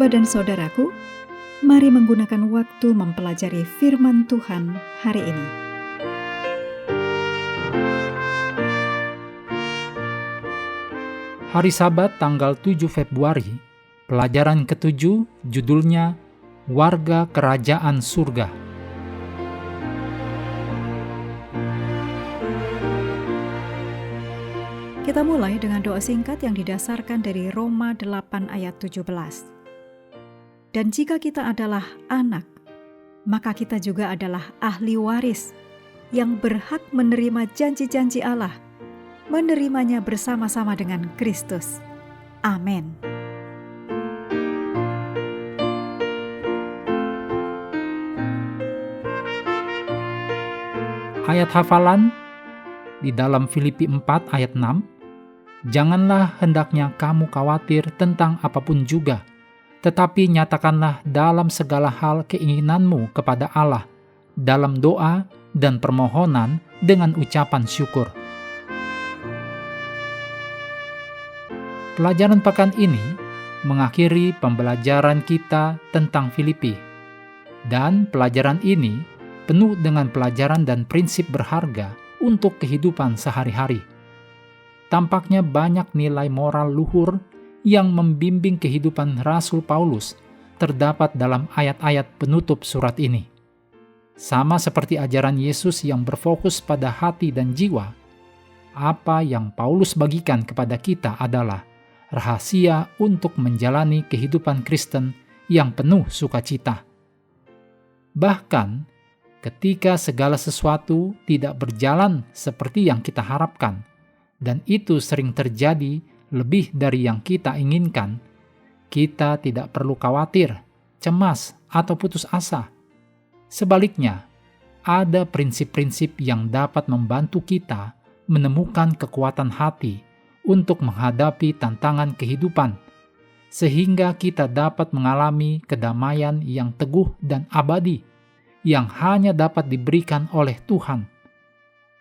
Sahabat dan saudaraku, mari menggunakan waktu mempelajari firman Tuhan hari ini. Hari Sabat tanggal 7 Februari, pelajaran ke-7 judulnya Warga Kerajaan Surga. Kita mulai dengan doa singkat yang didasarkan dari Roma 8 ayat 17. Dan jika kita adalah anak, maka kita juga adalah ahli waris yang berhak menerima janji-janji Allah, menerimanya bersama-sama dengan Kristus. Amin. Ayat hafalan di dalam Filipi 4 ayat 6, janganlah hendaknya kamu khawatir tentang apapun juga, tetapi nyatakanlah dalam segala hal keinginanmu kepada Allah, dalam doa dan permohonan dengan ucapan syukur. Pelajaran pekan ini mengakhiri pembelajaran kita tentang Filipi. Dan pelajaran ini penuh dengan pelajaran dan prinsip berharga untuk kehidupan sehari-hari. Tampaknya banyak nilai moral luhur yang membimbing kehidupan Rasul Paulus terdapat dalam ayat-ayat penutup surat ini. Sama seperti ajaran Yesus yang berfokus pada hati dan jiwa, apa yang Paulus bagikan kepada kita adalah rahasia untuk menjalani kehidupan Kristen yang penuh sukacita. Bahkan, ketika segala sesuatu tidak berjalan seperti yang kita harapkan, dan itu sering terjadi lebih dari yang kita inginkan, kita tidak perlu khawatir, cemas, atau putus asa. Sebaliknya, ada prinsip-prinsip yang dapat membantu kita menemukan kekuatan hati untuk menghadapi tantangan kehidupan, sehingga kita dapat mengalami kedamaian yang teguh dan abadi, yang hanya dapat diberikan oleh Tuhan.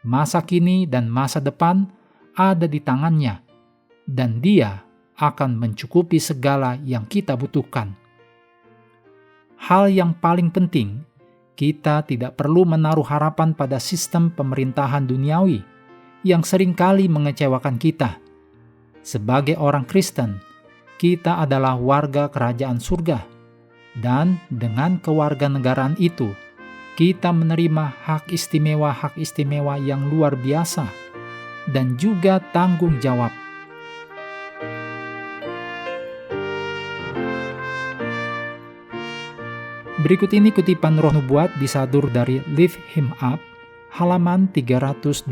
Masa kini dan masa depan ada di tangannya, dan Dia akan mencukupi segala yang kita butuhkan. Hal yang paling penting, kita tidak perlu menaruh harapan pada sistem pemerintahan duniawi yang seringkali mengecewakan kita. Sebagai orang Kristen, kita adalah warga kerajaan surga, dan dengan kewarganegaraan itu, kita menerima hak istimewa yang luar biasa dan juga tanggung jawab. Berikut ini kutipan Roh Nubuat disadur dari Lift Him Up, halaman 325.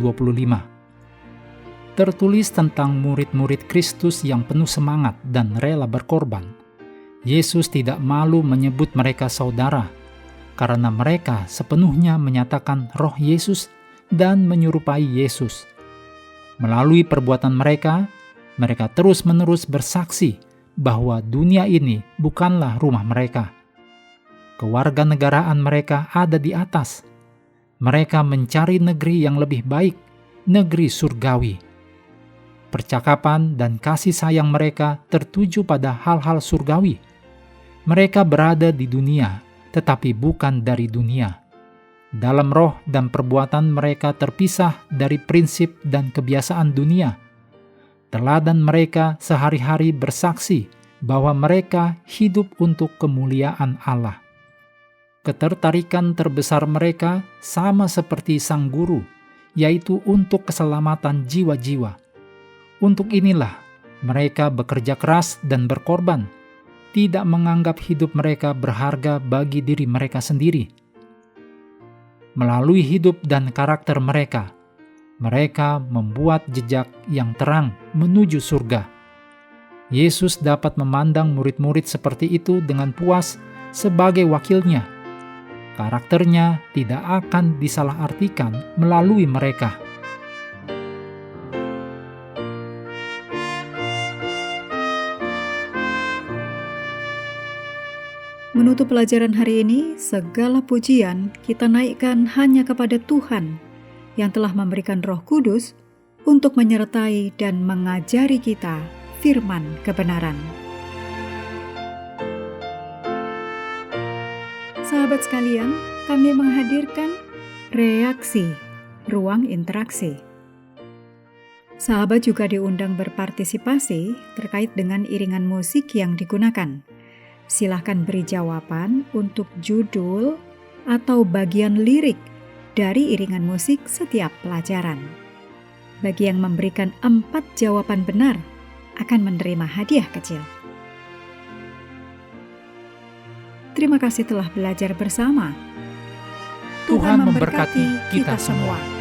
Tertulis tentang murid-murid Kristus yang penuh semangat dan rela berkorban. Yesus tidak malu menyebut mereka saudara, karena mereka sepenuhnya menyatakan roh Yesus dan menyerupai Yesus. Melalui perbuatan mereka, mereka terus-menerus bersaksi bahwa dunia ini bukanlah rumah mereka. Kewarganegaraan mereka ada di atas. Mereka mencari negeri yang lebih baik, negeri surgawi. Percakapan dan kasih sayang mereka tertuju pada hal-hal surgawi. Mereka berada di dunia, tetapi bukan dari dunia. Dalam roh dan perbuatan mereka terpisah dari prinsip dan kebiasaan dunia. Teladan mereka sehari-hari bersaksi bahwa mereka hidup untuk kemuliaan Allah. Ketertarikan terbesar mereka sama seperti sang guru, yaitu untuk keselamatan jiwa-jiwa. Untuk inilah mereka bekerja keras dan berkorban, tidak menganggap hidup mereka berharga bagi diri mereka sendiri. Melalui hidup dan karakter mereka, mereka membuat jejak yang terang menuju surga. Yesus dapat memandang murid-murid seperti itu dengan puas sebagai wakilnya. Karakternya tidak akan disalahartikan melalui mereka. Menutup pelajaran hari ini, segala pujian kita naikkan hanya kepada Tuhan yang telah memberikan Roh Kudus untuk menyertai dan mengajari kita firman kebenaran. Sahabat sekalian, kami menghadirkan reaksi, ruang interaksi. Sahabat juga diundang berpartisipasi terkait dengan iringan musik yang digunakan. Silahkan beri jawaban untuk judul atau bagian lirik dari iringan musik setiap pelajaran. Bagi yang memberikan 4 jawaban benar akan menerima hadiah kecil. Terima kasih telah belajar bersama. Tuhan memberkati kita semua.